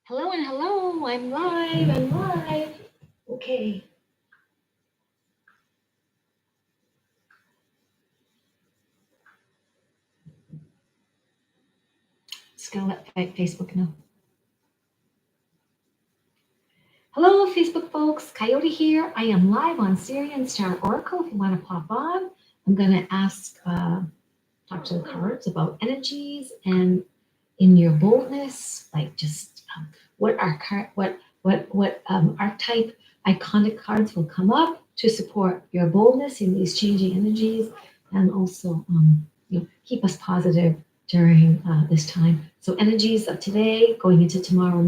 Hello and hello. I'm live. I'm live. Okay. Just gonna let Facebook know. Hello, Facebook folks. Coyote here. I am live on Sirianstaroracle. If you want to pop on, I'm gonna talk to the cards about energies and in your boldness, like just what are archetype iconic cards will come up to support your boldness in these changing energies, and also keep us positive during this time. So energies of today going into tomorrow,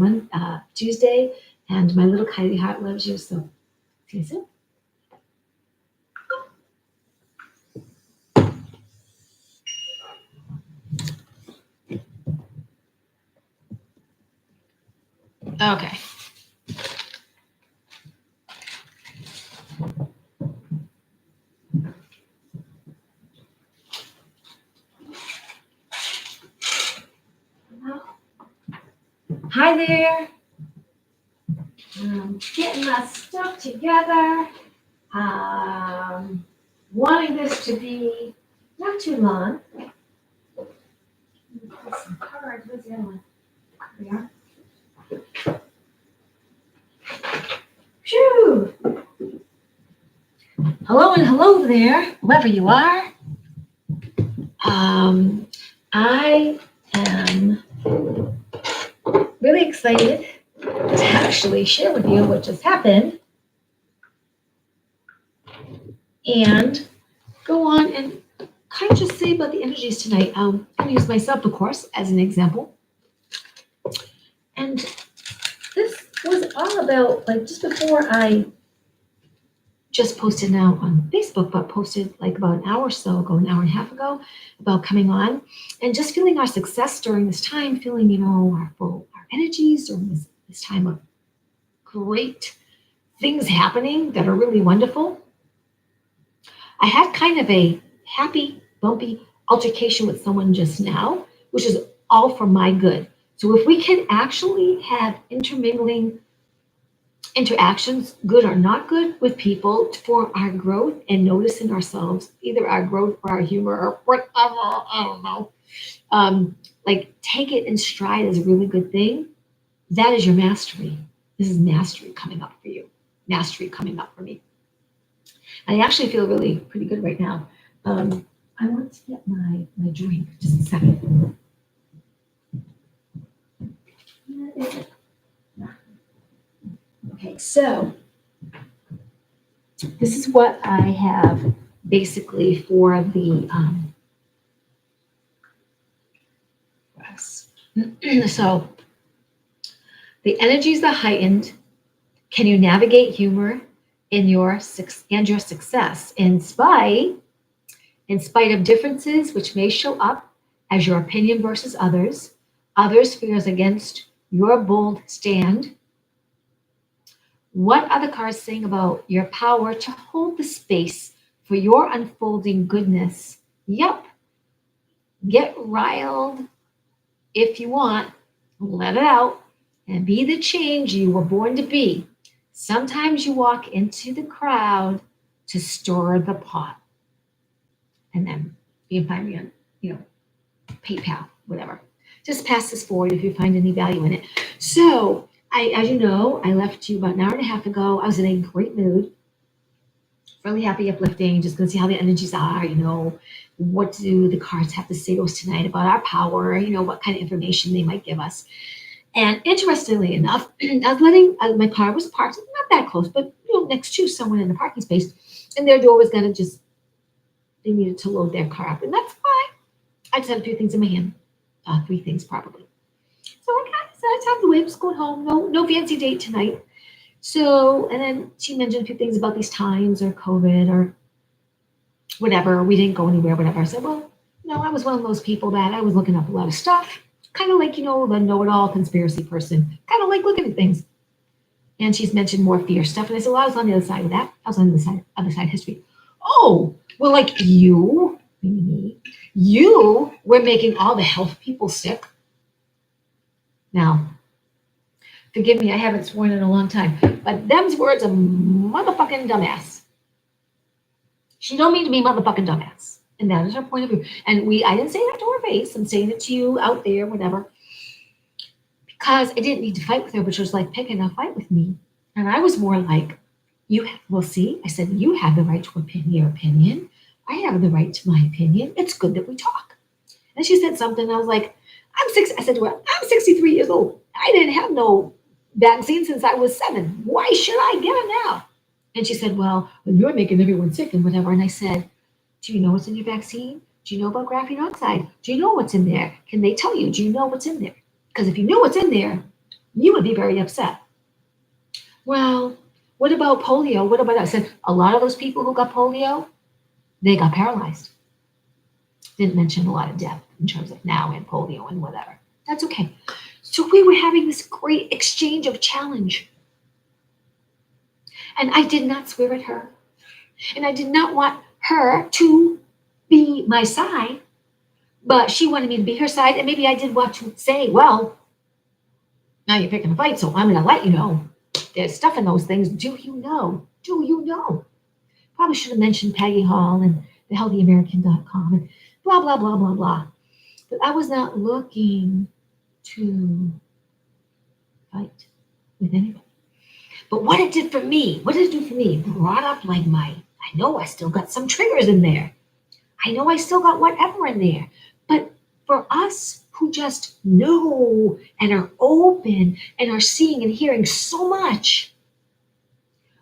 Tuesday, and my little Kylie heart loves you. So see you soon. Okay. Hi there. Getting my stuff together. Wanting this to be not too long. Put some cards. Where's the other one? There we are. Phew. Hello and hello there, whoever you are. I am really excited to actually share with you what just happened and go on and kind of just say about the energies tonight. I'm going to use myself, of course, as an example. And this was all about, like, just before I just posted now on Facebook, but posted like about an hour or so ago, an hour and a half ago, about coming on and just feeling our success during this time, feeling, our energies during this time of great things happening that are really wonderful. I had kind of a happy, bumpy altercation with someone just now, which is all for my good. So if we can actually have intermingling interactions, good or not good, with people for our growth and noticing ourselves, either our growth or our humor or whatever, I don't know. Like take it in stride as a really good thing. That is your mastery. This is mastery coming up for you. Mastery coming up for me. I actually feel really pretty good right now. I want to get my drink. Just a second. Okay, so this is what I have basically for the so the energies are heightened. Can you navigate humor in your success in spite of differences which may show up as your opinion versus others fears against your bold stand? What are the cards saying about your power to hold the space for your unfolding goodness? Yep. Get riled if you want, let it out, and be the change you were born to be. Sometimes you walk into the crowd to stir the pot. And then you can find me on, PayPal, whatever. Just pass this forward if you find any value in it. So, as you know, I left you about an hour and a half ago. I was in a great mood, really happy, uplifting, just going to see how the energies are, what do the cards have to say to us tonight about our power, what kind of information they might give us. And interestingly enough, I was letting my car was parked not that close, but next to someone in the parking space, and their door was going to they needed to load their car up, and that's fine. I just had a few things in my hand, 3 things probably. So I kind of decided time to wait. I was going home. No fancy date tonight. So, and then she mentioned a few things about these times or COVID or whatever. We didn't go anywhere, whatever. I said, well, no, I was one of those people that I was looking up a lot of stuff, kind of like, the know-it-all conspiracy person, kind of like looking at things. And she's mentioned more fear stuff. And I said, well, I was on the other side of that. I was on the other side of history. Oh, well, like you were making all the health people sick. Now, Forgive me, I haven't sworn in a long time. But them's words are motherfucking dumbass. She don't mean to be motherfucking dumbass. And that is her point of view. And I didn't say that to her face. I'm saying it to you out there, whatever. Because I didn't need to fight with her, but she was like picking a fight with me. And I was more like, well, see, I said, you have the right to your opinion. I have the right to my opinion. It's good that we talk. And she said something. I was like, I said to her, I'm 63 years old. I didn't have no vaccine since I was 7. Why should I get it now? And she said, well, you're making everyone sick and whatever. And I said, do you know what's in your vaccine? Do you know about graphene oxide? Do you know what's in there? Can they tell you? Do you know what's in there? Because if you knew what's in there, you would be very upset. Well, what about polio? What about, I said, a lot of those people who got polio, they got paralyzed. Didn't mention a lot of death in terms of now and polio and whatever. That's okay. So we were having this great exchange of challenge. And I did not swear at her. And I did not want her to be my side, but she wanted me to be her side. And maybe I did want to say, well, now you're picking a fight, so I'm going to let you know. There's stuff in those things. Do you know? Do you know? Probably should have mentioned Peggy Hall and thehealthyamerican.com and blah, blah, blah, blah, blah. But I was not looking to fight with anybody. But what it did for me, what did it do for me? It brought up like I know I still got some triggers in there. I know I still got whatever in there. But for us who just know and are open and are seeing and hearing so much,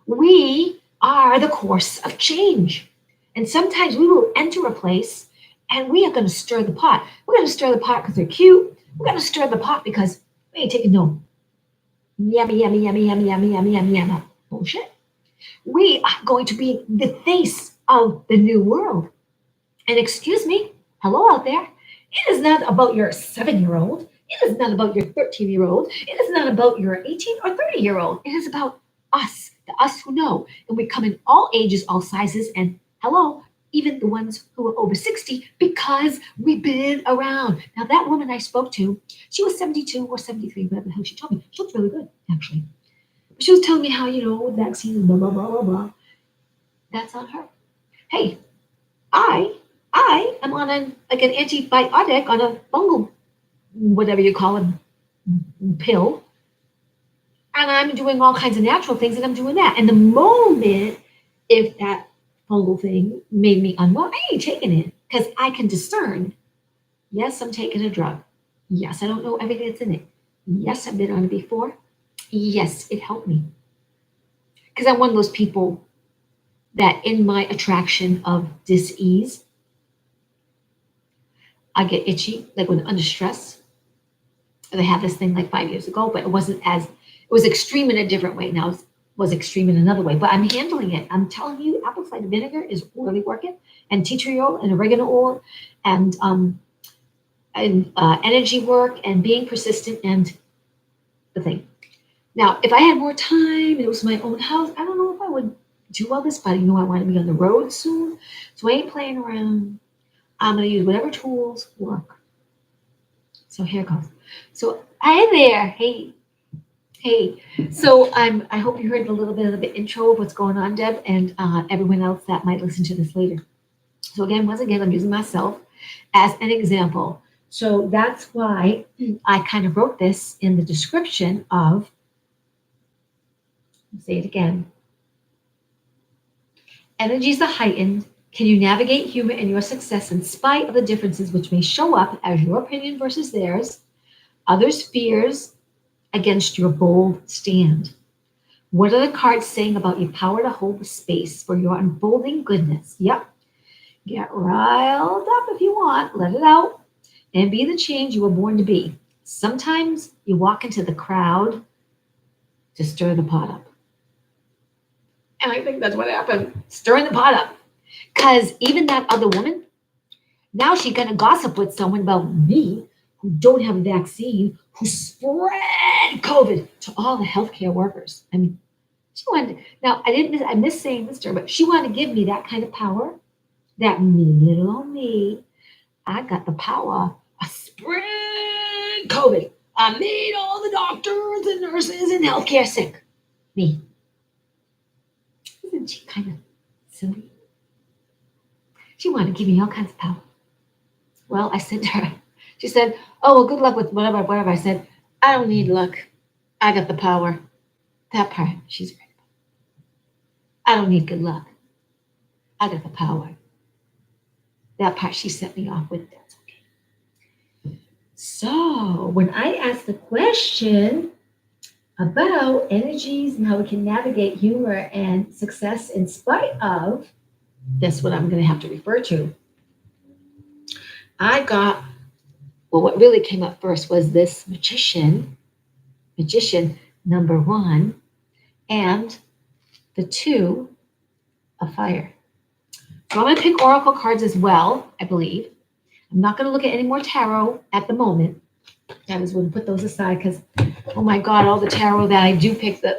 we are the course of change. And sometimes we will enter a place and we are going to stir the pot. We're going to stir the pot because they're cute. We're going to stir the pot because we ain't taking no yummy, yummy, yummy, yummy, yummy, yummy, yummy, yummy bullshit. We are going to be the face of the new world. And excuse me, hello out there. It is not about your 7-year-old. It is not about your 13-year-old. It is not about your 18 or 30-year-old. It is about us, the us who know. And we come in all ages, all sizes, and hello, even the ones who are over 60, because we've been around. Now, that woman I spoke to, she was 72 or 73, whatever the hell she told me. She looked really good, actually. She was telling me how, vaccines, blah, blah, blah, blah, blah. That's on her. Hey, I am on an antibiotic, on a fungal, whatever you call it, pill. And I'm doing all kinds of natural things, and I'm doing that. And the moment, if that fungal thing made me unwell, I ain't taking it because I can discern. Yes, I'm taking a drug. Yes, I don't know everything that's in it. Yes, I've been on it before. Yes, it helped me. Because I'm one of those people that in my attraction of dis-ease, I get itchy, like when under stress. And I had this thing like 5 years ago, but it was extreme in a different way. Now it was extreme in another way, but I'm handling it. I'm telling you, apple cider vinegar is really working, and tea tree oil and oregano oil, and energy work and being persistent and the thing. Now, if I had more time and it was my own house, I don't know if I would do all this, but I want to be on the road soon. So I ain't playing around. I'm going to use whatever tools work. So here it goes. So hi there. Hey. So I hope you heard a little bit of the intro of what's going on, Deb, and everyone else that might listen to this later. So once again, I'm using myself as an example. So that's why I kind of wrote this in the description of, I'll say it again, energies are heightened. Can you navigate humor in your success in spite of the differences which may show up as your opinion versus theirs, others' fears against your bold stand? What are the cards saying about your power to hold the space for your unfolding goodness? Yep. Get riled up if you want, let it out, and be the change you were born to be. Sometimes you walk into the crowd to stir the pot up. And I think that's what happened, stirring the pot up. Because even that other woman, now she's going to gossip with someone about me who don't have a vaccine, who spread COVID to all the healthcare workers. I mean, she wanted, now I miss saying this to her, but she wanted to give me that kind of power, that me, little old me. I got the power of spread COVID I made all the doctors and nurses and healthcare sick. Me. Isn't she kind of silly? She wanted to give me all kinds of power. Well, I said to her, she said, oh, well, good luck with whatever, whatever. I said, I don't need luck. I got the power. That part, she's right. I don't need good luck. I got the power. That part she set me off with. That's okay. So when I asked the question about energies and how we can navigate humor and success in spite of, that's what I'm going to have to refer to. I got, well, what really came up first was this magician number one, and the two of fire. So I'm going to pick oracle cards as well, I believe. I'm not going to look at any more tarot at the moment. I was going to put those aside because, oh my God, all the tarot that I do pick, the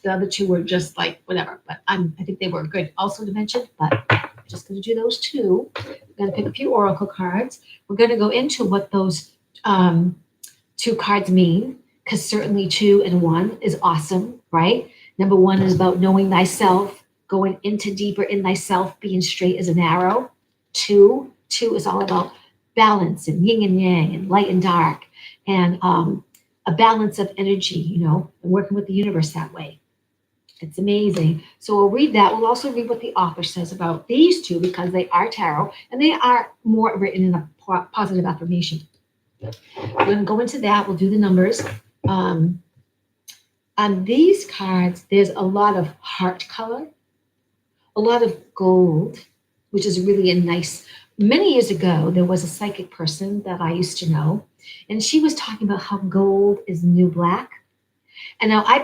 other two were just like whatever. But I think they were good also to mention. But I'm just going to do those two. I'm going to pick a few oracle cards. We're going to go into what those two cards mean, because certainly 2 and 1 is awesome, right? Number 1 is about knowing thyself, going into deeper in thyself, being straight as an arrow. Two is all about balance and yin and yang and light and dark, and a balance of energy, and working with the universe that way. It's amazing. So we'll read that. We'll also read what the author says about these two, because they are tarot and they are more written in a positive affirmation. We're going to go into that. We'll do the numbers. On these cards, there's a lot of heart color, a lot of gold, which is really a nice. Many years ago, there was a psychic person that I used to know, and she was talking about how gold is the new black. And now I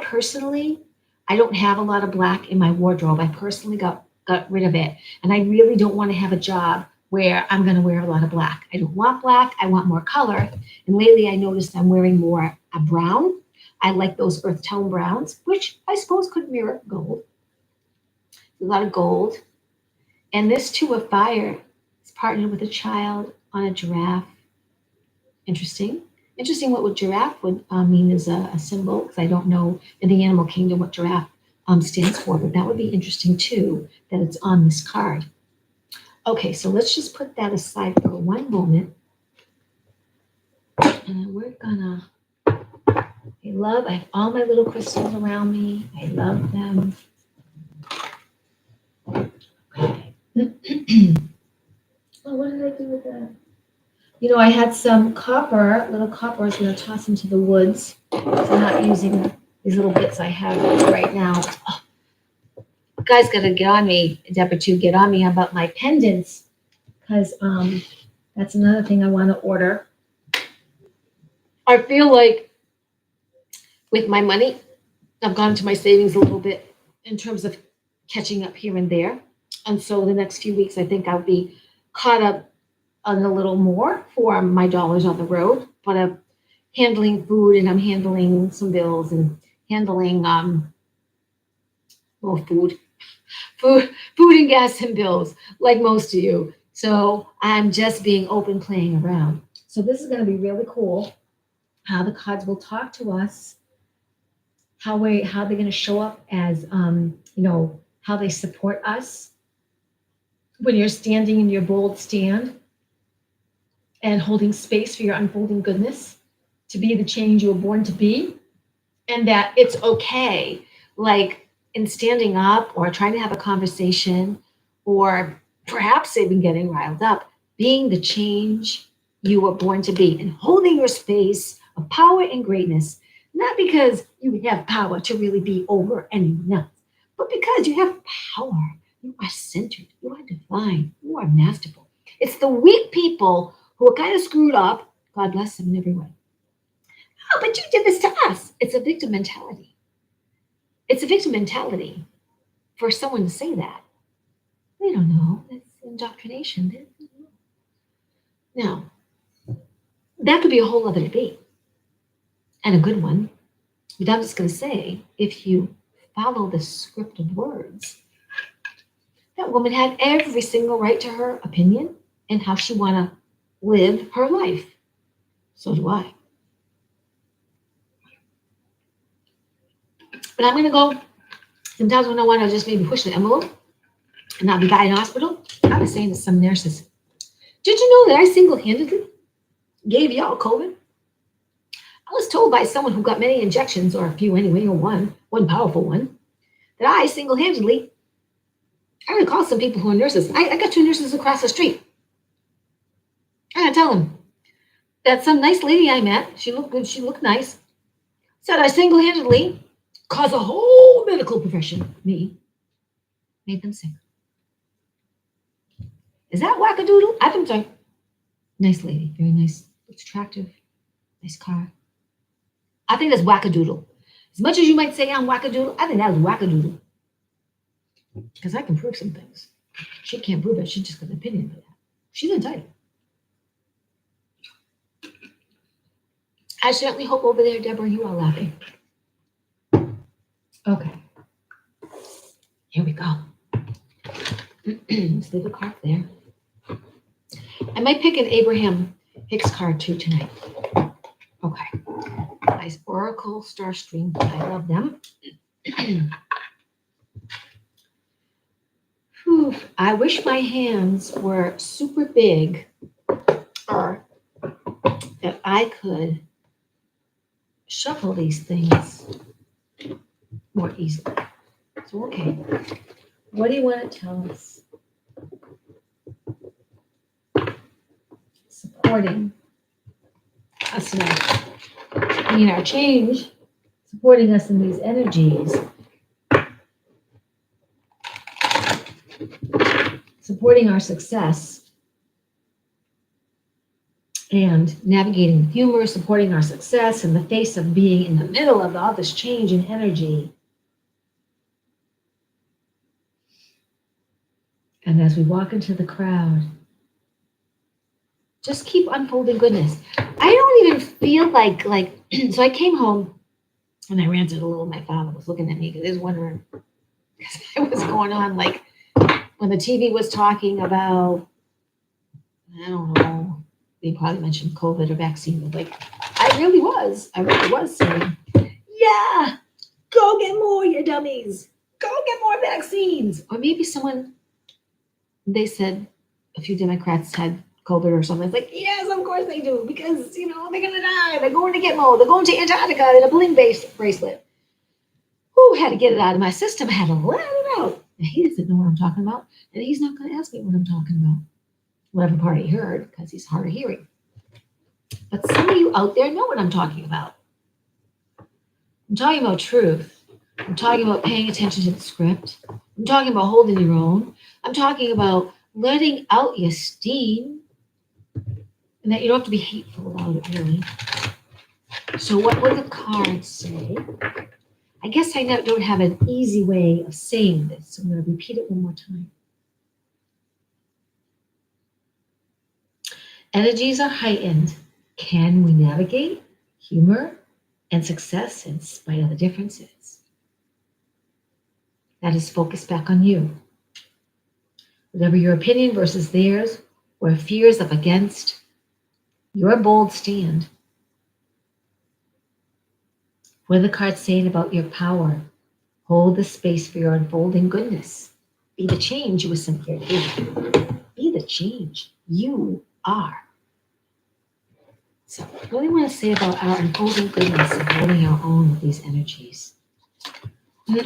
don't have a lot of black in my wardrobe. I personally got rid of it. And I really don't want to have a job where I'm going to wear a lot of black. I don't want black. I want more color. And lately I noticed I'm wearing more a brown. I like those earth tone browns, which I suppose could mirror gold. A lot of gold. And this two of fire is partnered with a child on a giraffe. Interesting. Interesting what giraffe would mean as a symbol, because I don't know in the animal kingdom what giraffe stands for, but that would be interesting too, that it's on this card. Okay, so let's just put that aside for one moment. And we're gonna, I have all my little crystals around me. I love them. Okay. Oh, what did I do with that? I had some copper, little copper I was going to toss into the woods. So I'm not using these little bits I have right now. Oh, you guys got to get on me, Deborah, to get on me about my pendants, because that's another thing I want to order. I feel like with my money, I've gone to my savings a little bit in terms of catching up here and there. And so the next few weeks, I think I'll be caught up on a little more for my dollars on the road, but I'm handling food, and I'm handling some bills, and handling food and gas and bills, like most of you. So I'm just being open, playing around. So this is going to be really cool. How the cards will talk to us, how they're going to show up as how they support us when you're standing in your bold stand and holding space for your unfolding goodness, to be the change you were born to be, and that it's okay, like in standing up or trying to have a conversation, or perhaps even getting riled up, being the change you were born to be and holding your space of power and greatness, not because you have power to really be over anyone else, but because you have power. You are centered, you are divine, you are masterful. It's the weak people who are kind of screwed up. God bless them in every way. Oh, but you did this to us. It's a victim mentality. It's a victim mentality for someone to say that. They don't know. That's indoctrination. Now, that could be a whole other debate, and a good one. But I'm just going to say, if you follow the script of words, that woman had every single right to her opinion and how she want to live her life. So do I. But I'm going to go, sometimes when I want to just maybe push the envelope and not be back in hospital. I was saying to some nurses, did you know that I single-handedly gave y'all COVID? I was told by someone who got many injections, or a few anyway, or one powerful one, that I single-handedly, I'm going to call some people who are nurses. I got two nurses across the street. I'm going to tell them that some nice lady I met, she looked good, she looked nice, said I single-handedly caused a whole medical profession, me, made them sick. Is that wackadoodle? I think so. Nice lady, very nice, looks attractive, nice car. I think that's wackadoodle. As much as you might say I'm wackadoodle, I think that was wackadoodle. Because I can prove some things. She can't prove it, she just got an opinion of that. She's entitled. I certainly hope over there, Deborah, you are laughing. Okay. Here we go. Let's leave a card there. I might pick an Abraham Hicks card too tonight. Okay. Nice Oracle Star Stream. I love them. Whew. I wish my hands were super big, or that I could shuffle these things more easily. So, okay. What do you want to tell us? Supporting us in our change, supporting us in these energies, supporting our success, and navigating humor, supporting our success in the face of being in the middle of all this change in energy. And as we walk into the crowd, just keep unfolding goodness. I don't even feel like, so I came home and I ranted a little. My father was looking at me because he was wondering, because I was going on like when the TV was talking about, I don't know, they probably mentioned COVID or vaccine. Like, I really was saying, yeah, go get more, you dummies. Go get more vaccines. Or maybe they said a few Democrats had COVID or something. It's like, yes, of course they do, because, they're going to die. They're going to Gitmo. They're going to Antarctica in a bling bracelet. Who had to get it out of my system? I had to let it out. And he doesn't know what I'm talking about, and he's not going to ask me what I'm talking about. Whatever part he heard, because he's hard of hearing. But some of you out there know what I'm talking about. I'm talking about truth. I'm talking about paying attention to the script. I'm talking about holding your own. I'm talking about letting out your steam, and that you don't have to be hateful about it, really. So what would the cards say? I guess I don't have an easy way of saying this, so I'm going to repeat it one more time. Energies are heightened. Can we navigate humor and success in spite of the differences? That is focused back on you. Whatever your opinion versus theirs, or fears up against, your bold stand. What are the cards saying about your power? Hold the space for your unfolding goodness. Be the change you were sent here to be. Be the change you are. So, what do you want to say about our unfolding goodness and holding our own with these energies? I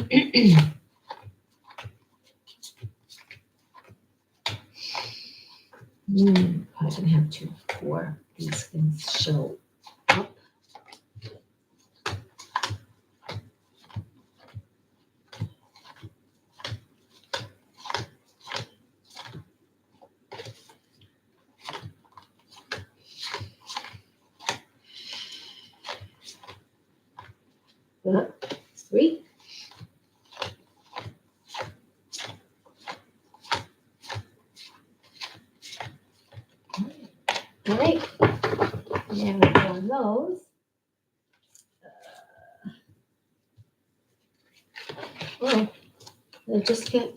can have 2, 4. These things show up. It's 3. All right. Now we go on those. I just get,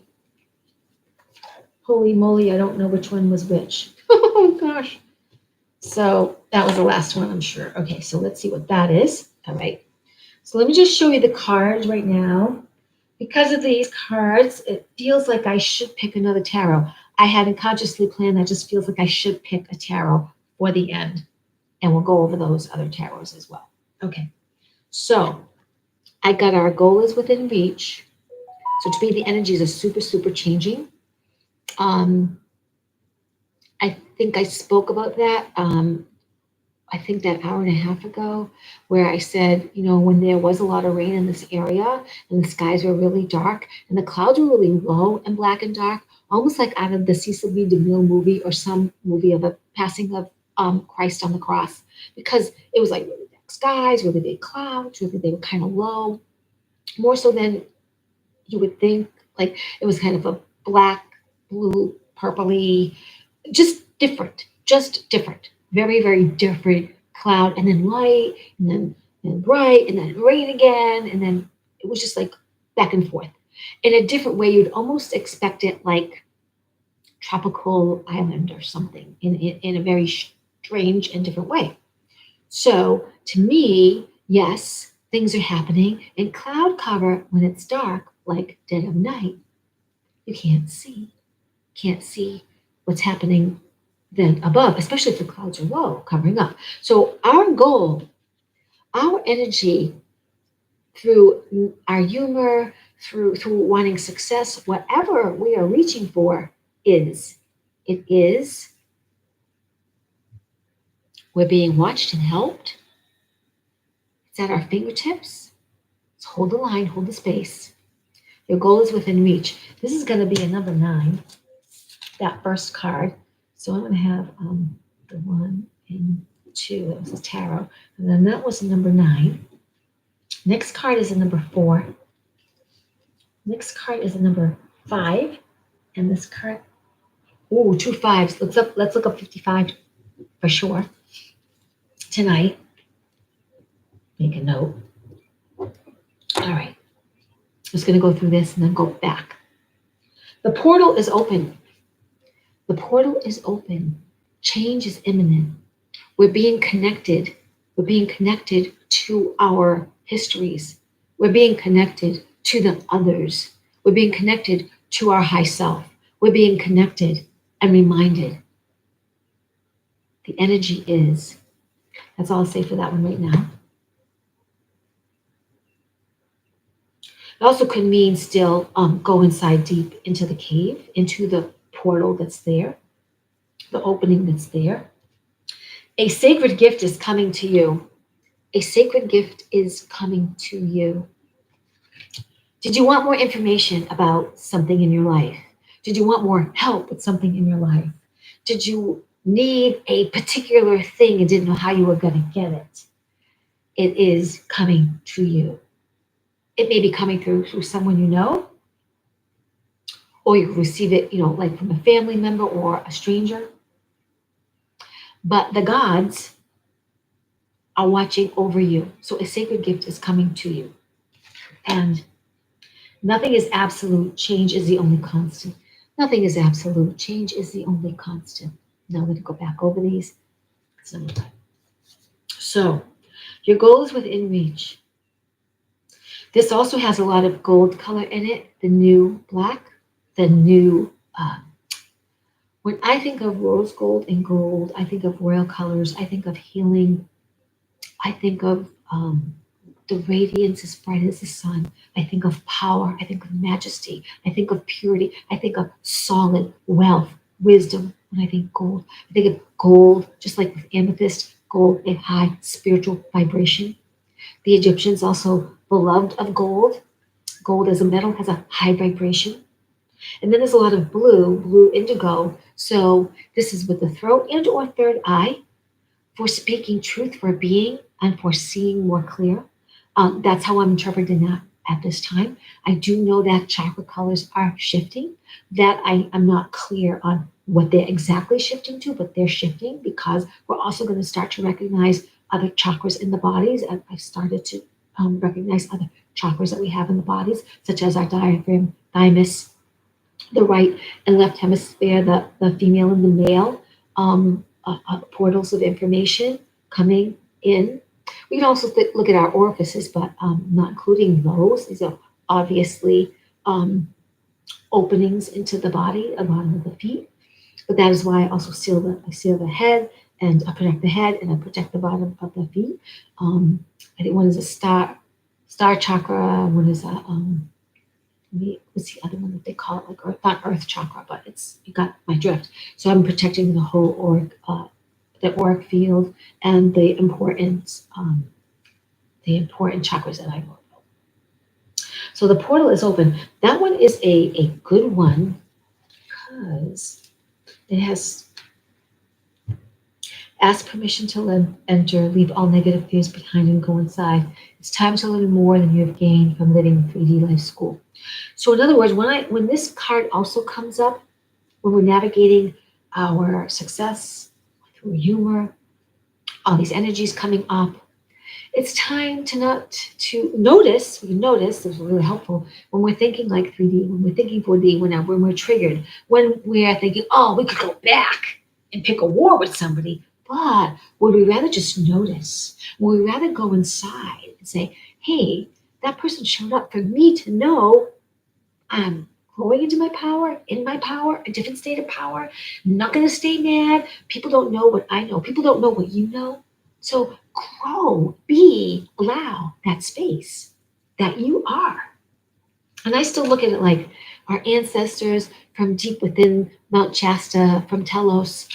holy moly, I don't know which one was which. Oh gosh. So that was the last one, I'm sure. Okay, so let's see what that is. All right. So let me just show you the cards right now. Because of these cards, it feels like I should pick another tarot. I hadn't consciously planned. That just feels like I should pick a tarot for the end. And we'll go over those other tarots as well. Okay. So I got our goal is within reach. So to me, the energies are super, super changing. Um, I think I spoke about that. I think that hour and a half ago, where I said, when there was a lot of rain in this area and the skies were really dark and the clouds were really low and black and dark, almost like out of the Cecil B. DeMille movie or some movie of a passing of Christ on the cross, because it was like really dark skies, really big clouds, really they were kind of low, more so than you would think. Like it was kind of a black, blue, purpley, just different, very, very different cloud, and then light, and bright, and then rain again, and then it was just like back and forth in a different way. You'd almost expect it like tropical island or something in a very strange and different way. So to me, yes, things are happening in cloud cover when it's dark, like dead of night. You can't see what's happening then above, especially if the clouds are low, covering up. So our goal, our energy through our humor, through wanting success, whatever we are reaching for is it is we're being watched and helped. It's at our fingertips. So hold the line, hold the space. Your goal is within reach. This is going to be a number 9, that first card. So I'm going to have the 1 and 2. That was a tarot. And then that was a number 9. Next card is a number 4. Next card is a number 5. And this card, ooh, 2 5s. Let's look up 55 for sure. Tonight. Make a note. All right. I'm just going to go through this and then go back. The portal is open. The portal is open. Change is imminent. We're being connected. We're being connected to our histories. We're being connected to the others. We're being connected to our high self. We're being connected and reminded. The energy is. That's all I'll say for that one right now. It also could mean still go inside deep into the cave, into the portal that's there, the opening that's there. A sacred gift is coming to you. A sacred gift is coming to you. Did you want more information about something in your life? Did you want more help with something in your life? Did you need a particular thing and didn't know how you were going to get it? It is coming to you. It may be coming through someone you know, or you receive it, like from a family member or a stranger. But the gods are watching over you. So a sacred gift is coming to you. And nothing is absolute. Change is the only constant. Nothing is absolute. Change is the only constant. Now I'm going to go back over these. So your goal is within reach. This also has a lot of gold color in it, the new black, the new, when I think of rose gold and gold, I think of royal colors, I think of healing, I think of the radiance as bright as the sun, I think of power, I think of majesty, I think of purity, I think of solid wealth, wisdom. When I think gold, I think of gold, just like with amethyst, gold, a high spiritual vibration. The Egyptians also beloved of gold. Gold as a metal has a high vibration. And then there's a lot of blue indigo. So this is with the throat and or third eye for speaking truth, for being, and for seeing more clear. That's how I'm interpreting that at this time. I do know that chakra colors are shifting, that I'm not clear on what they're exactly shifting to, but they're shifting because we're also going to start to recognize other chakras in the bodies. I've started to recognize other chakras that we have in the bodies, such as our diaphragm, thymus, the right and left hemisphere, the female and the male, portals of information coming in. We can also look at our orifices, but not including those. These are obviously openings into the body, the bottom of the feet. But that is why I also seal the head, and I protect the head, and I protect the bottom of the feet. I think one is a star chakra. One is a what's the other one that they call it? Like earth, not earth chakra, but you got my drift. So I'm protecting the whole the auric field, and the important chakras that I know about. So the portal is open. That one is a good one because it has ask permission to enter, leave all negative fears behind and go inside. It's time to learn more than you have gained from living 3D life school. So in other words, when this card also comes up, when we're navigating our success through humor, all these energies coming up, it's time to notice. We notice, this is really helpful when we're thinking like 3D, when we're thinking 4D, when we're triggered, when we are thinking, oh, we could go back and pick a war with somebody. But would we rather just notice? Would we rather go inside and say, hey, that person showed up for me to know I'm growing into my power, in my power, a different state of power. I'm not going to stay mad. People don't know what I know. People don't know what you know. So grow, allow that space that you are. And I still look at it like our ancestors from deep within Mount Shasta, from Telos,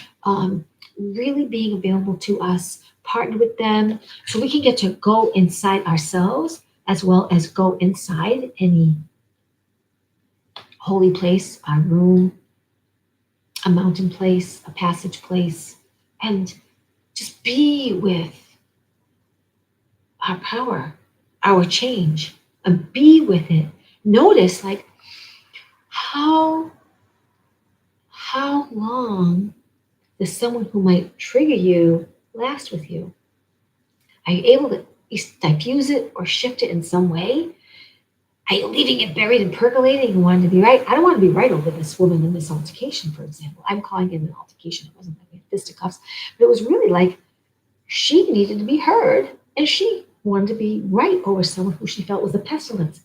really being available to us, partner with them, so we can get to go inside ourselves as well as go inside any holy place, our room, a mountain place, a passage place, and just be with our power, our change, and be with it. Notice like how long does someone who might trigger you last with you? Are you able to diffuse it or shift it in some way? Are you leaving it buried and percolating and wanting to be right? I don't want to be right over this woman in this altercation, for example. I'm calling it an altercation. It wasn't like we had fisticuffs, but it was really like she needed to be heard, and she wanted to be right over someone who she felt was a pestilence.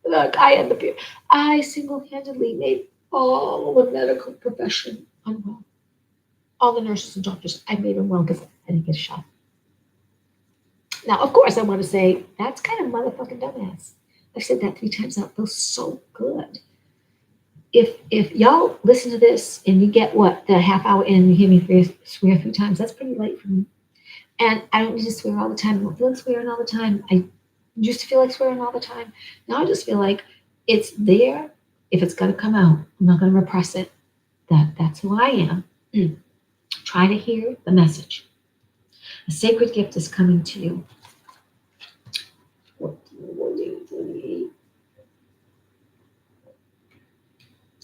Look, I single-handedly made all the medical profession unwell. All the nurses and doctors, I made them well because I didn't get a shot. Now, of course, I want to say that's kind of motherfucking dumbass. I've said that 3 times now. It feels so good. If y'all listen to this and you get what the half hour in and you hear me swear 3 times, that's pretty late for me. And I don't need to swear all the time. I don't feel like swearing all the time. I used to feel like swearing all the time. Now I just feel like it's there. If it's gonna come out, I'm not gonna repress it. That's who I am. Try to hear the message. A sacred gift is coming to you.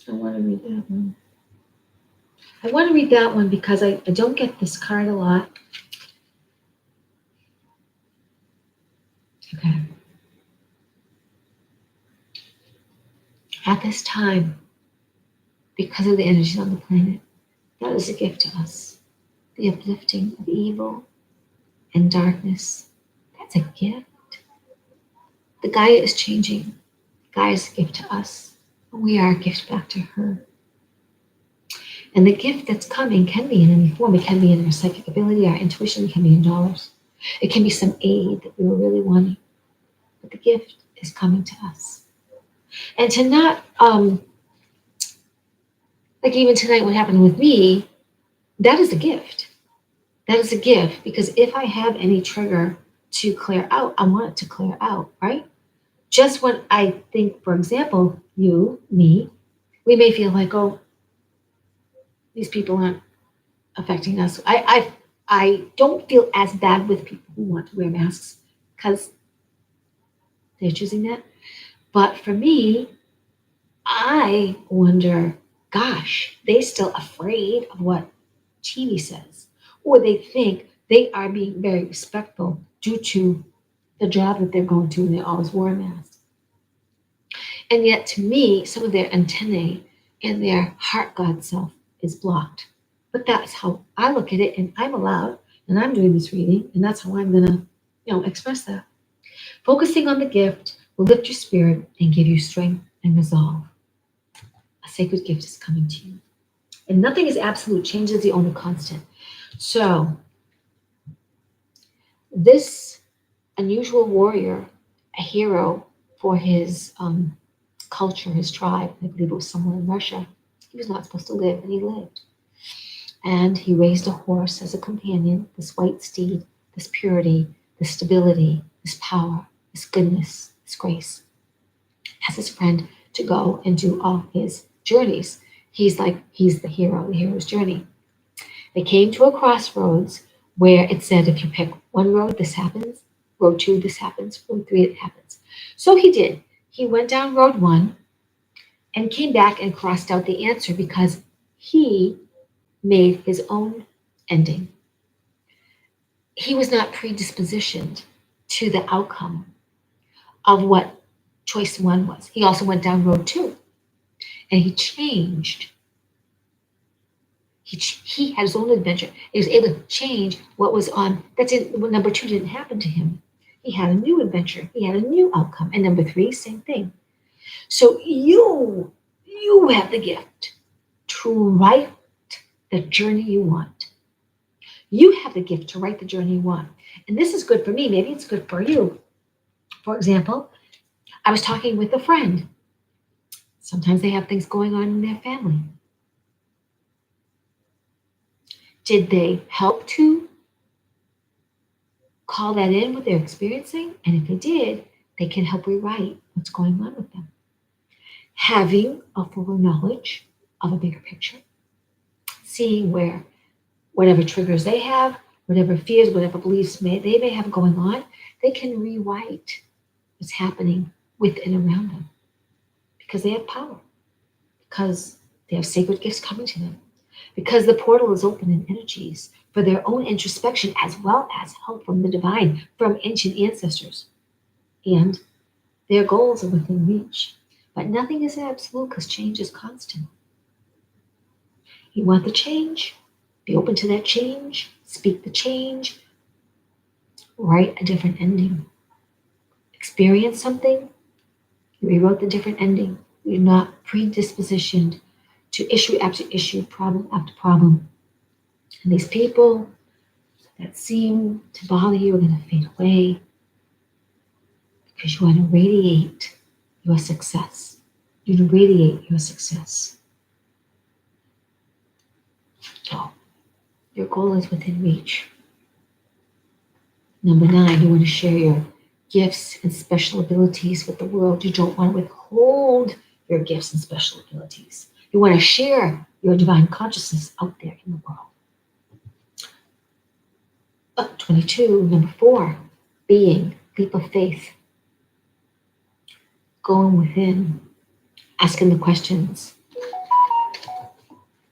I want to read that one. I want to read that one because I don't get this card a lot. Okay. At this time, because of the energies on the planet, that is a gift to us. The uplifting of evil and darkness. That's a gift. The Gaia is changing. Gaia is a gift to us. We are a gift back to her. And the gift that's coming can be in any form. It can be in our psychic ability, our intuition, it can be in dollars. It can be some aid that we were really wanting. But the gift is coming to us. And to not, like even tonight, what happened with me, that is a gift. That is a gift because if I have any trigger to clear out, I want it to clear out, right? Just when I think, for example, you, me, we may feel like, oh, these people aren't affecting us. I don't feel as bad with people who want to wear masks because they're choosing that. But for me, I wonder, gosh, they still afraid of what TV says, or they think they are being very respectful due to the job that they're going to, and they always wear a mask. And yet, to me, some of their antennae and their heart God self is blocked. But that's how I look at it, and I'm allowed And I'm doing this reading, and that's how I'm going to, express that. Focusing on the gift will lift your spirit and give you strength and resolve. A sacred gift is coming to you. And nothing is absolute. Change is the only constant. So, this unusual warrior, a hero for his culture, his tribe, I believe it was somewhere in Russia, he was not supposed to live, and he lived. And he raised a horse as a companion, this white steed, this purity, this stability, this power, this goodness, this grace, as his friend to go and do all his journeys. He's the hero, the hero's journey. They came to a crossroads where it said, if you pick one road, this happens. Road 2, this happens. Road 3, it happens. So he did. He went down road 1 and came back and crossed out the answer because he made his own ending. He was not predispositioned to the outcome of what choice 1 was. He also went down road 2 and he changed. He had his own adventure. He was able to change what was on. That's it. Number 2 didn't happen to him. He had a new adventure. He had a new outcome. And number 3, same thing. So you have the gift to write the journey you want. You have the gift to write the journey you want. And this is good for me. Maybe it's good for you. For example, I was talking with a friend. Sometimes they have things going on in their family. Did they help to call that in what they're experiencing? And if they did, they can help rewrite what's going on with them. Having a fuller knowledge of a bigger picture, seeing where whatever triggers they have, whatever fears, whatever beliefs they may have going on, they can rewrite what's happening with and around them because they have power, because they have sacred gifts coming to them, because the portal is open in energies for their own introspection as well as help from the divine, from ancient ancestors. And their goals are within reach. But nothing is absolute because change is constant. You want the change? Be open to that change. Speak the change. Write a different ending. Experience something. You rewrote the different ending. You're not predispositioned to issue after issue, problem after problem. And these people that seem to bother you are going to fade away because you want to radiate your success. You want to radiate your success. So, your goal is within reach. Number 9, you want to share your gifts and special abilities with the world. You don't want to withhold your gifts and special abilities. You want to share your divine consciousness out there in the world. 22, number 4, being, leap of faith. Going within, asking the questions.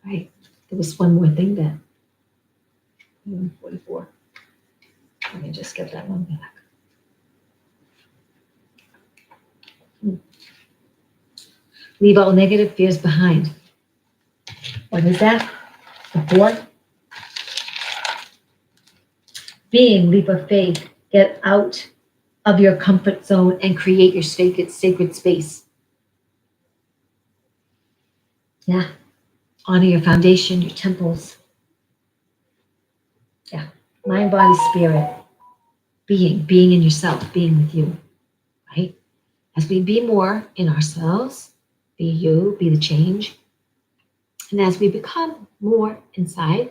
Right? There was one more thing that, 44. Let me just get that one back. Leave all negative fears behind. What is that? The 4th? Being, leap of faith. Get out of your comfort zone and create your sacred space. Yeah. Honor your foundation, your temples. Yeah. Mind, body, spirit. Being in yourself, being with you. Right? As we be more in ourselves, be you, be the change. And as we become more inside,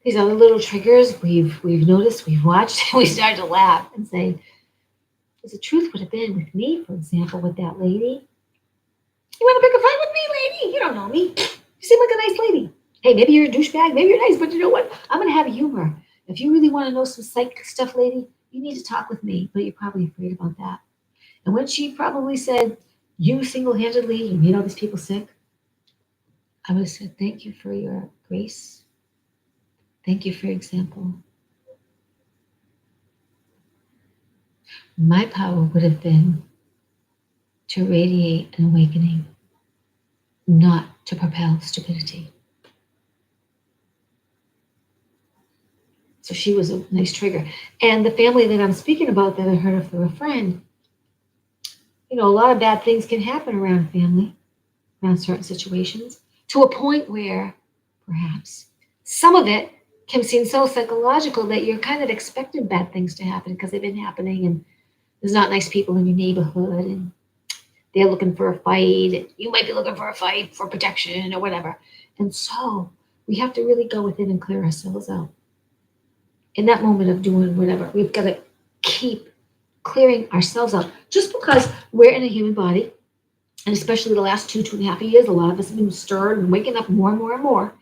these other little triggers we've noticed, we've watched, and we start to laugh and say, because the truth would have been with me, for example, with that lady. You want to pick a fight with me, lady? You don't know me. You seem like a nice lady. Hey, maybe you're a douchebag, maybe you're nice, but you know what? I'm going to have humor. If you really want to know some psychic stuff, lady, you need to talk with me, but you're probably afraid about that. And when she probably said, you single-handedly, you made all these people sick, I would have said, thank you for your grace. Thank you for your example. My power would have been to radiate an awakening, not to propel stupidity. So she was a nice trigger. And the family that I'm speaking about that I heard of through a friend, a lot of bad things can happen around family, around certain situations, to a point where perhaps some of it can seem so psychological that you're kind of expecting bad things to happen because they've been happening, and there's not nice people in your neighborhood, and they're looking for a fight, and you might be looking for a fight for protection or whatever. And so we have to really go within and clear ourselves out. In that moment of doing whatever, we've got to keep clearing ourselves out. Just because we're in a human body, and especially the last 2.5 years, a lot of us have been stirred and waking up more and more and more.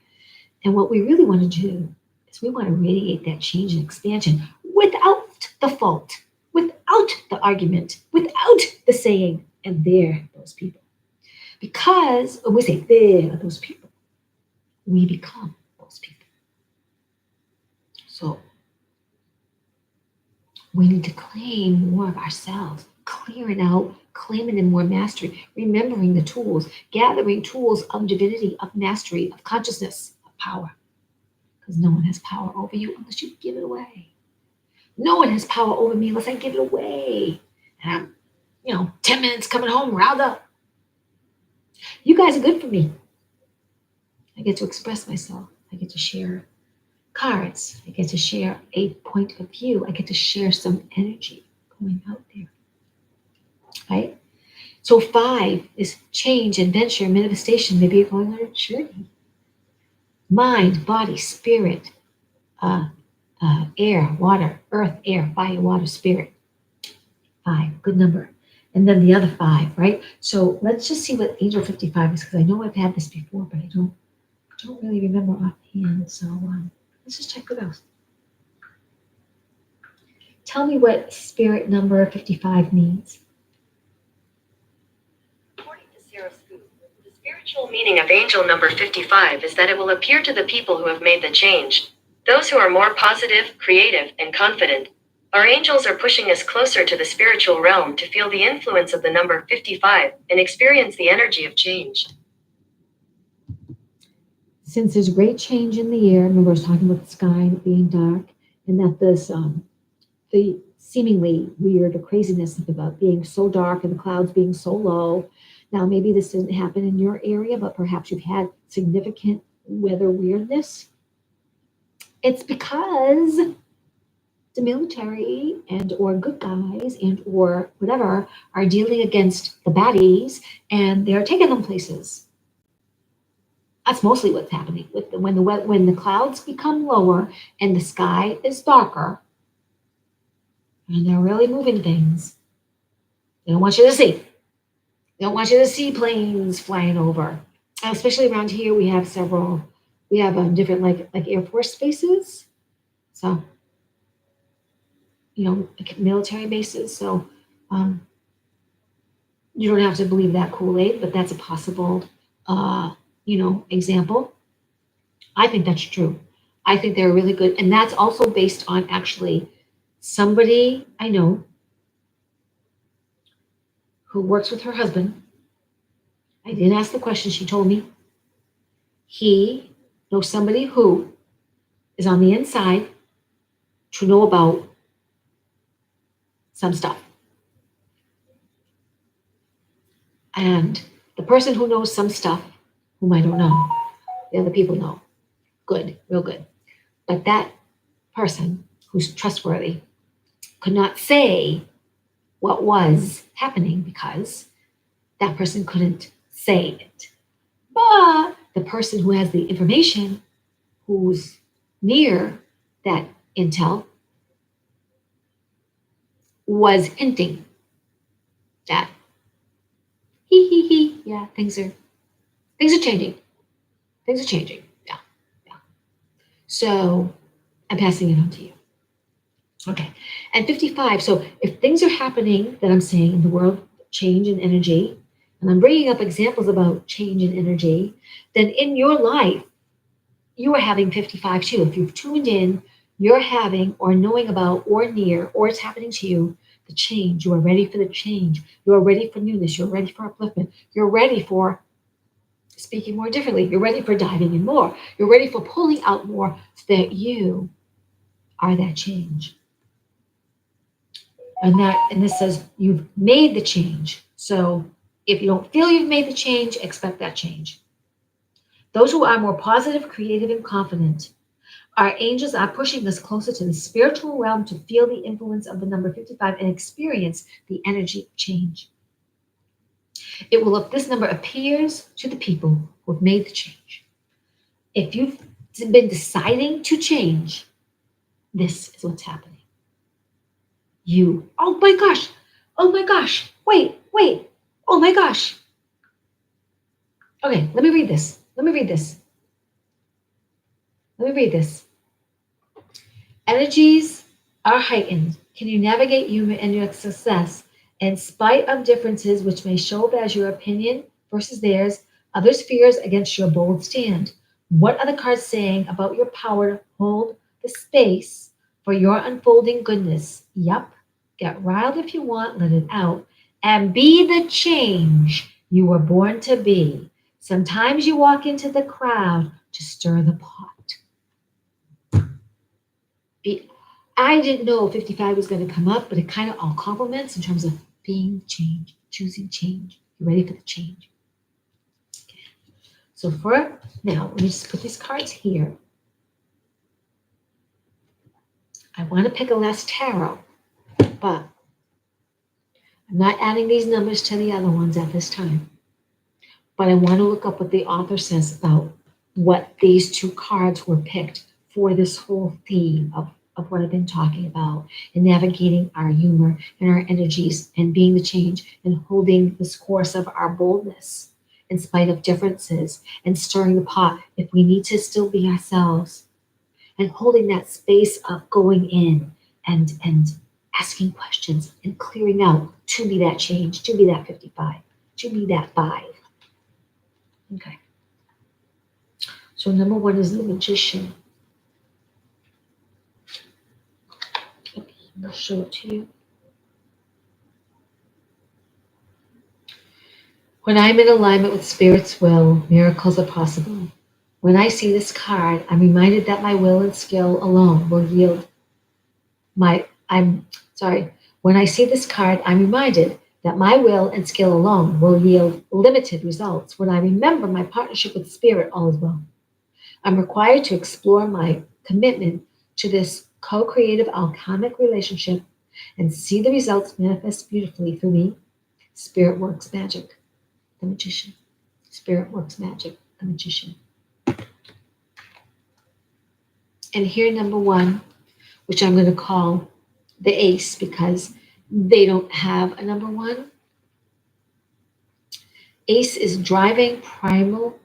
And what we really want to do is we want to radiate that change and expansion without the fault, without the argument, without the saying, and they're those people. Because when we say they're those people, we become those people. So we need to claim more of ourselves, clearing out, claiming in more mastery, remembering the tools, gathering tools of divinity, of mastery, of consciousness, of power. Because no one has power over you unless you give it away. No one has power over me unless I give it away. And I'm, 10 minutes coming home, riled up. You guys are good for me. I get to express myself. I get to share cards. I get to share a point of view. I get to share some energy going out there. Right? So 5 is change, adventure, manifestation. Maybe you're going on a journey. Mind, body, spirit, air, water, earth, air, fire, water, spirit. 5, good number. And then the other 5, right? So let's just see what Angel 55 is, because I know I've had this before, but I don't really remember offhand. So let's just check it out. Tell me what spirit number 55 means. According to Sarah Scoop, the spiritual meaning of angel number 55 is that it will appear to the people who have made the change, those who are more positive, creative, and confident. Our angels are pushing us closer to the spiritual realm to feel the influence of the number 55 and experience the energy of change. Since there's great change in the air, remember I was talking about the sky being dark, and that this the seemingly weird or craziness about being so dark and the clouds being so low. Now maybe this didn't happen in your area, but perhaps you've had significant weather weirdness. It's because the military and or good guys and or whatever are dealing against the baddies, and they're taking them places. That's mostly what's happening with when the clouds become lower and the sky is darker, and they're really moving things. They don't want you to see. They don't want you to see planes flying over. Especially around here, we have several. We have different like Air Force bases, so like military bases. So you don't have to believe that Kool-Aid, but that's a possible example. I think that's true. I think they're really good. And that's also based on actually somebody I know who works with her husband. I didn't ask the question, she told me. He knows somebody who is on the inside to know about some stuff. And the person who knows some stuff, whom I don't know, the other people know. Good, real good. But that person who's trustworthy could not say what was happening because that person couldn't say it. But the person who has the information, who's near that intel, was hinting that yeah, things are changing. Things are changing. Yeah. So I'm passing it on to you. Okay. And 55. So if things are happening that I'm saying in the world, change in energy, and I'm bringing up examples about change in energy, then in your life, you are having 55 too. If you've tuned in, you're having or knowing about or near or it's happening to you, the change. You are ready for the change. You are ready for newness. You're ready for upliftment. You're ready for speaking more differently. You're ready for diving in more. You're ready for pulling out more so that you are that change. And this says you've made the change. So if you don't feel you've made the change, expect that change. Those who are more positive, creative, and confident, our angels are pushing us closer to the spiritual realm to feel the influence of the number 55 and experience the energy of change. It will, if this number appears to the people who have made the change. If you've been deciding to change, this is what's happening. You, oh my gosh, wait, oh my gosh. Okay, let me read this. Energies are heightened. Can you navigate humor and your success in spite of differences which may show up as your opinion versus theirs, others' fears against your bold stand? What are the cards saying about your power to hold the space for your unfolding goodness? Yup, get riled if you want, let it out, and be the change you were born to be. Sometimes you walk into the crowd to stir the pot. I didn't know 55 was going to come up, but it kind of all complements in terms of being change, choosing change. You ready for the change? Okay. So for now, let me just put these cards here. I want to pick a last tarot, but I'm not adding these numbers to the other ones at this time. But I want to look up what the author says about what these two cards were picked for this whole theme of what I've been talking about and navigating our humor and our energies and being the change and holding this course of our boldness in spite of differences and stirring the pot if we need to still be ourselves and holding that space of going in and asking questions and clearing out to be that change, to be that 55, to be that 5. Okay. So number 1 is the Magician. I'll show it to you. When I'm in alignment with Spirit's will, miracles are possible. When I see this card, I'm reminded that my will and skill alone will yield When I see this card, I'm reminded that my will and skill alone will yield limited results. When I remember my partnership with Spirit, all is well. I'm required to explore my commitment to this co-creative alchemic relationship and see the results manifest beautifully through me. Spirit works magic, the Magician. Spirit works magic, the Magician. And here, number 1, which I'm going to call the Ace because they don't have a number 1. Ace is driving primal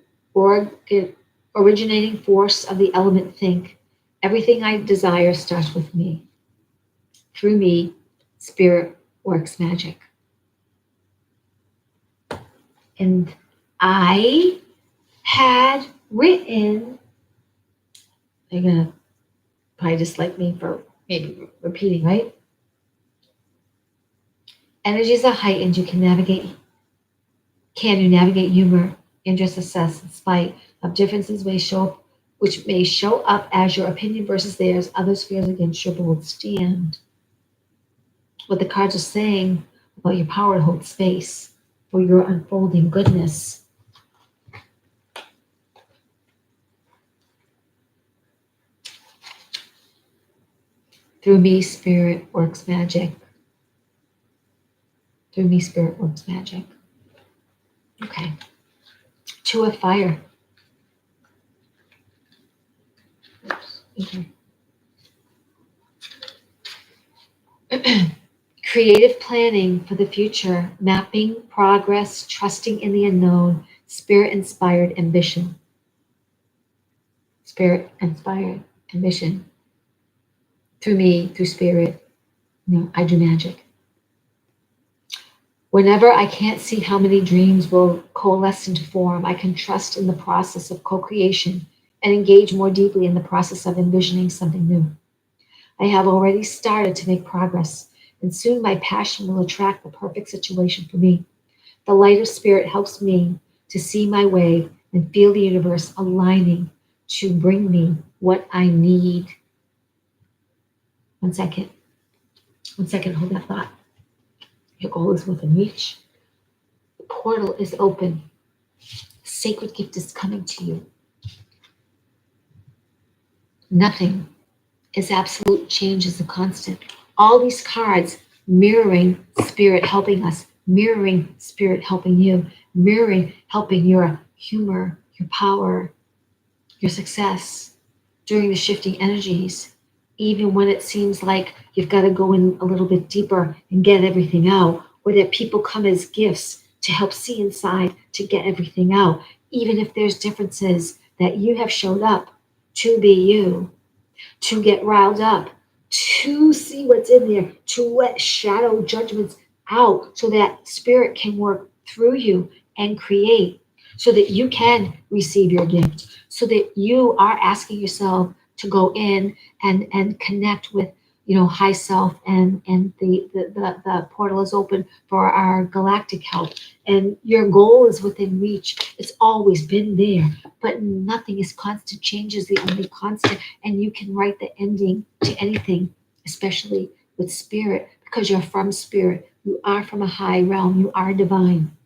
originating force of the element think. Everything I desire starts with me. Through me, Spirit works magic. And I had written, they're going to probably dislike me for maybe repeating, right? Energies are heightened. Can you navigate humor and your success in spite of differences which may show up as your opinion versus theirs, others' fears against your bold stand. What the cards are saying about your power to hold space for your unfolding goodness. Through me, Spirit works magic. Through me, Spirit works magic. Okay. 2 of fire. Okay. Creative planning for the future, mapping progress, trusting in the unknown, Spirit-inspired ambition. Spirit-inspired ambition. Through me, through Spirit, I do magic. Whenever I can't see how many dreams will coalesce into form, I can trust in the process of co-creation and engage more deeply in the process of envisioning something new. I have already started to make progress, and soon my passion will attract the perfect situation for me. The light of Spirit helps me to see my way and feel the universe aligning to bring me what I need. One second. One second, hold that thought. Your goal is within reach. The portal is open. A sacred gift is coming to you. Nothing is absolute. Change is a constant. All these cards mirroring spirit helping us, mirroring spirit helping you, mirroring helping your humor, your power, your success during the shifting energies, even when it seems like you've got to go in a little bit deeper and get everything out, or that people come as gifts to help see inside to get everything out, even if there's differences that you have showed up to be you, to get riled up, to see what's in there, to let shadow judgments out so that spirit can work through you and create so that you can receive your gift, so that you are asking yourself to go in and connect with high self, and the portal is open for our galactic help, and your goal is within reach. It's always been there, but nothing is constant. Change is the only constant, and you can write the ending to anything, especially with spirit, because you're from spirit. You are from a high realm. You are divine,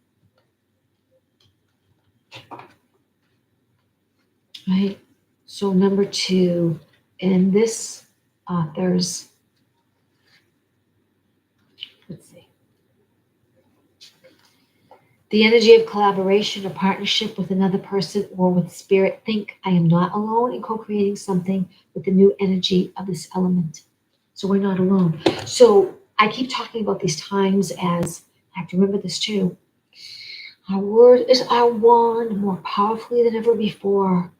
right? So number 2 in this author's, let's see, the energy of collaboration or partnership with another person or with spirit. Think, I am not alone in co-creating something with the new energy of this element. So we're not alone. So I keep talking about these times as, I have to remember this too, our word is our wand more powerfully than ever before.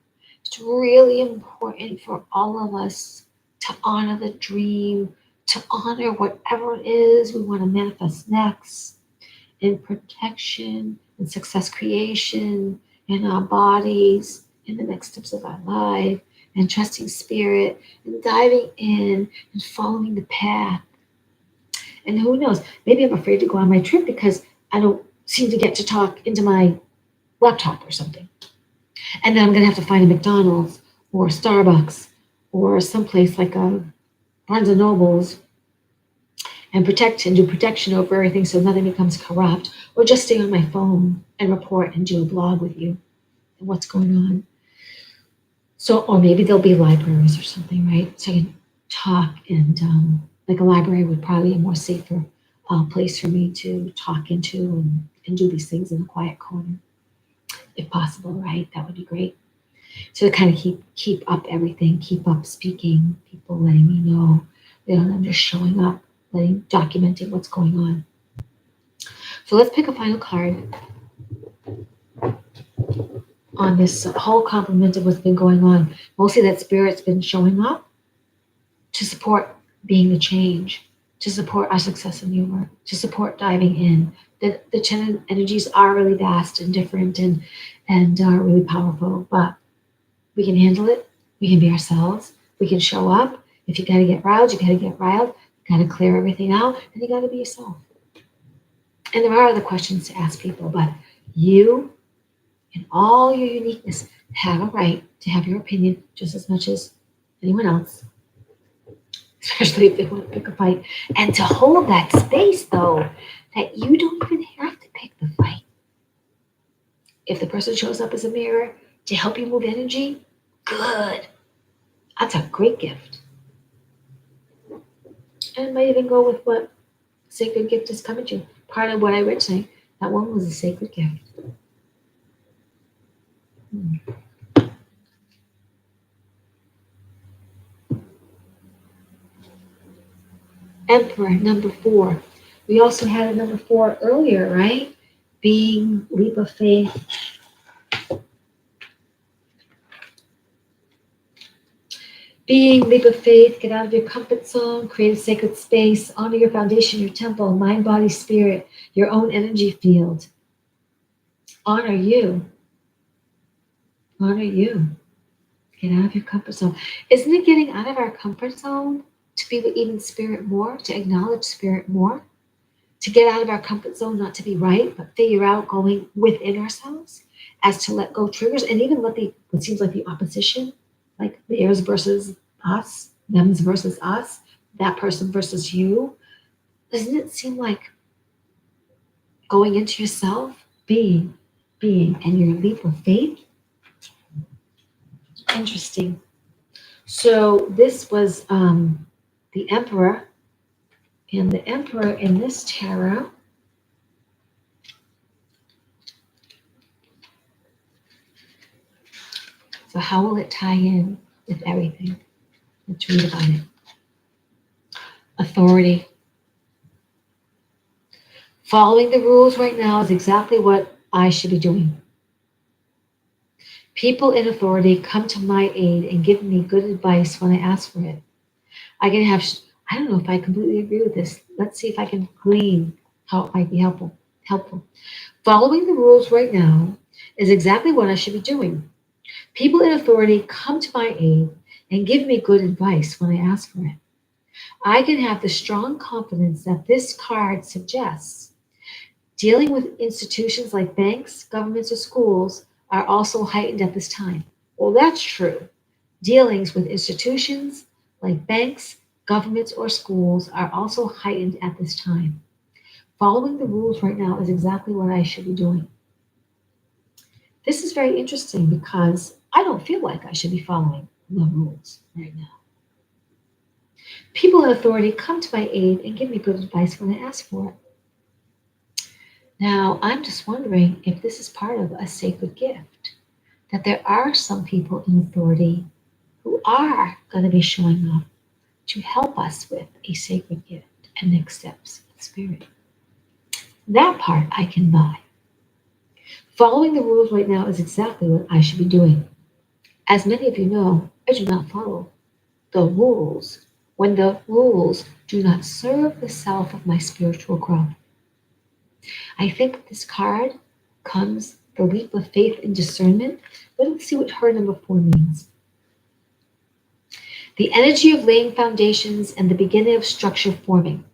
It's really important for all of us to honor the dream, to honor whatever it is we want to manifest next, in protection and success creation in our bodies, in the next steps of our life, and trusting spirit and diving in and following the path. And who knows, maybe I'm afraid to go on my trip because I don't seem to get to talk into my laptop or something. And then I'm going to have to find a McDonald's or Starbucks or someplace like a Barnes and Nobles and protect and do protection over everything so nothing becomes corrupt, or just stay on my phone and report and do a blog with you and what's going on. So, or maybe there'll be libraries or something, right? So I can talk, and like a library would probably be a more safer place for me to talk into and do these things in a quiet corner, if possible, right? That would be great. So to kind of keep up everything, keep up speaking, people letting me know, I'm just showing up, documenting what's going on. So let's pick a final card on this whole complement of what's been going on. Mostly that spirit's been showing up to support being the change, to support our success and humor, to support diving in. The 10 energies are really vast and different and are really powerful, but we can handle it. We can be ourselves. We can show up. If you got to get riled, you got to get riled. You got to clear everything out, and you got to be yourself. And there are other questions to ask people, but you, in all your uniqueness, have a right to have your opinion just as much as anyone else, especially if they want to pick a fight. And to hold that space, though, that you don't even have to pick the fight. If the person shows up as a mirror to help you move energy, good. That's a great gift. And I might even go with what sacred gift is coming to you. Part of what I read saying, that one was a sacred gift. Emperor, number 4. We also had a number 4 earlier, right? Being leap of faith. Being leap of faith, get out of your comfort zone, create a sacred space, honor your foundation, your temple, mind, body, spirit, your own energy field. Honor you. Honor you. Get out of your comfort zone. Isn't it getting out of our comfort zone to be with even spirit more, to acknowledge spirit more, to get out of our comfort zone, not to be right, but figure out going within ourselves as to let go triggers and even let what seems like the opposition, like theirs versus us, them's versus us, that person versus you, doesn't it seem like going into yourself, being, and your leap of faith? Interesting. So this was the Emperor, and the Emperor in this tarot. So how will it tie in with everything? Let's read about it. Authority. Following the rules right now is exactly what I should be doing. People in authority come to my aid and give me good advice when I ask for it. I can have, I don't know if I completely agree with this. Let's see if I can glean how it might be helpful. Following the rules right now is exactly what I should be doing. People in authority come to my aid and give me good advice when I ask for it. I can have the strong confidence that this card suggests. Dealing with institutions like banks, governments, or schools are also heightened at this time. Well, that's true. Dealings with institutions like banks, governments, or schools are also heightened at this time. Following the rules right now is exactly what I should be doing. This is very interesting because I don't feel like I should be following the rules right now. People in authority come to my aid and give me good advice when I ask for it. Now, I'm just wondering if this is part of a sacred gift, that there are some people in authority who are going to be showing up to help us with a sacred gift and next steps with spirit. That part I can buy. Following the rules right now is exactly what I should be doing. As many of you know, I do not follow the rules when the rules do not serve the self of my spiritual growth. I think this card comes the leap of faith and discernment. But let's see what her number 4 means. The energy of laying foundations and the beginning of structure forming.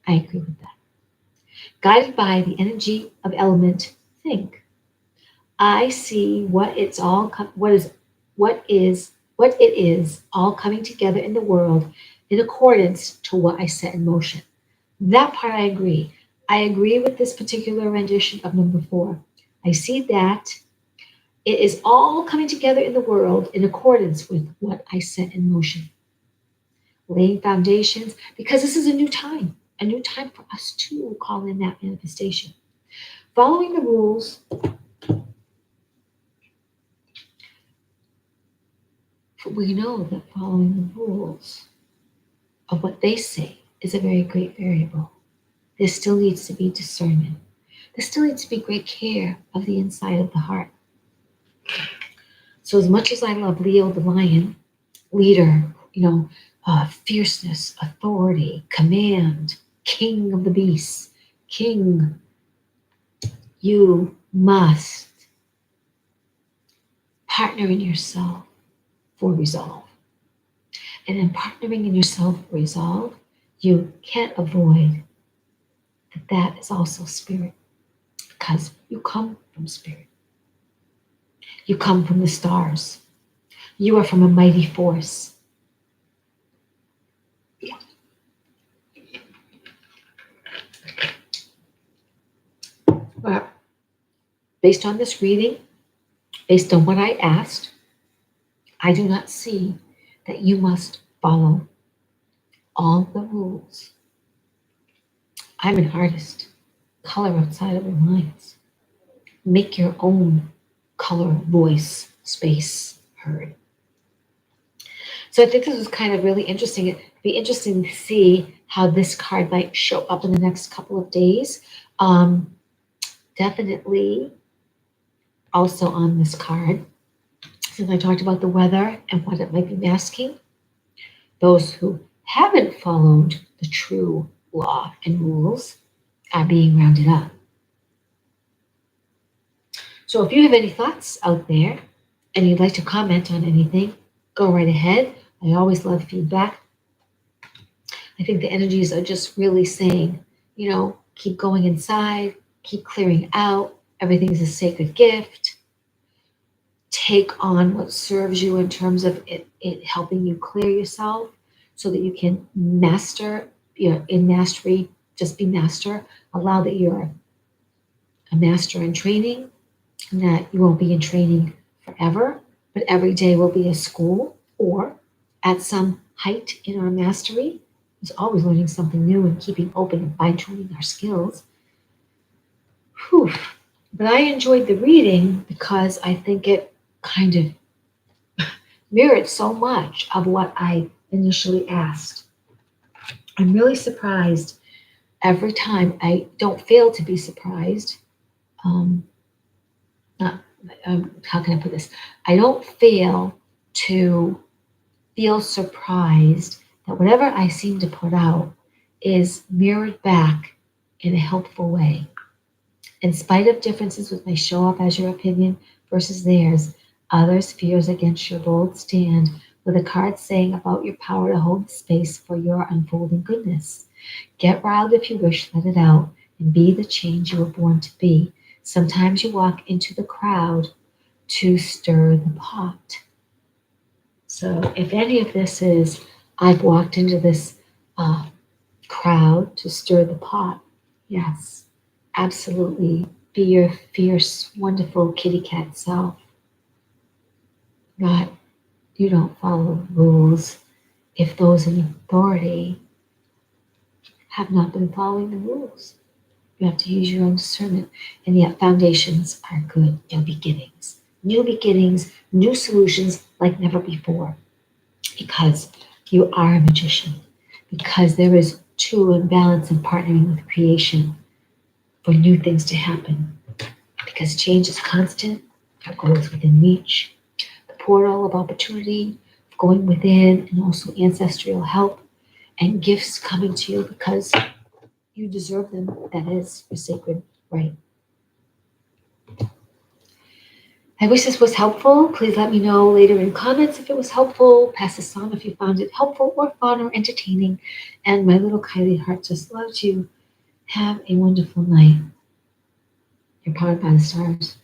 I agree with that. Guided by the energy of element think. I see what it is all coming together in the world in accordance to what I set in motion. That part I agree. I agree with this particular rendition of number 4. I see that it is all coming together in the world in accordance with what I set in motion. Laying foundations, because this is a new time for us to call in that manifestation. Following the rules, we know that following the rules of what they say is a very great variable. There still needs to be discernment. There still needs to be great care of the inside of the heart. So as much as I love Leo the lion, leader, fierceness, authority, command, king of the beasts, king, you must partner in yourself for resolve. And in partnering in yourself for resolve, you can't avoid that is also spirit because you come from spirit. You come from the stars. You are from a mighty force. Well, based on this reading, based on what I asked, I do not see that you must follow all the rules. I'm an artist. Color outside of your lines. Make your own color, voice, space heard. So I think this was kind of really interesting. It'd be interesting to see how this card might show up in the next couple of days. Definitely also on this card, since I talked about the weather and what it might be masking, those who haven't followed the true law and rules are being rounded up. So if you have any thoughts out there and you'd like to comment on anything, go right ahead. I always love feedback. I think the energies are just really saying, keep going inside, keep clearing out. Everything is a sacred gift. Take on what serves you in terms of it helping you clear yourself so that you can master, in mastery, just be master. Allow that you're a master in training, and that you won't be in training forever, but every day will be a school, or at some height in our mastery. There's always learning something new and keeping open and fine tuning our skills. Whew. But I enjoyed the reading because I think it kind of mirrored so much of what I initially asked. I'm really surprised every time. I don't fail to be surprised. Um, not, how can I put this? I don't fail to feel surprised that whatever I seem to put out is mirrored back in a helpful way. In spite of differences with my show up as your opinion versus theirs, others' fears against your bold stand, with a card saying about your power to hold the space for your unfolding goodness. Get riled if you wish, let it out, and be the change you were born to be. Sometimes you walk into the crowd to stir the pot. So, if any of this is, I've walked into this uh, crowd to stir the pot, yes, absolutely. Be your fierce, wonderful kitty cat self. Not, you don't follow rules if those in authority have not been following the rules. You have to use your own discernment. And yet, foundations are good new beginnings. New beginnings, new solutions like never before. Because you are a magician. Because there is true and balance in partnering with creation for new things to happen. Because change is constant, our goals within reach. The portal of opportunity, going within, and also ancestral help and gifts coming to you because you deserve them. That is your sacred right. I wish this was helpful. Please let me know later in comments if it was helpful. Pass this on if you found it helpful or fun or entertaining. And my little Kylie heart just loves you. Have a wonderful night. You're powered by the stars.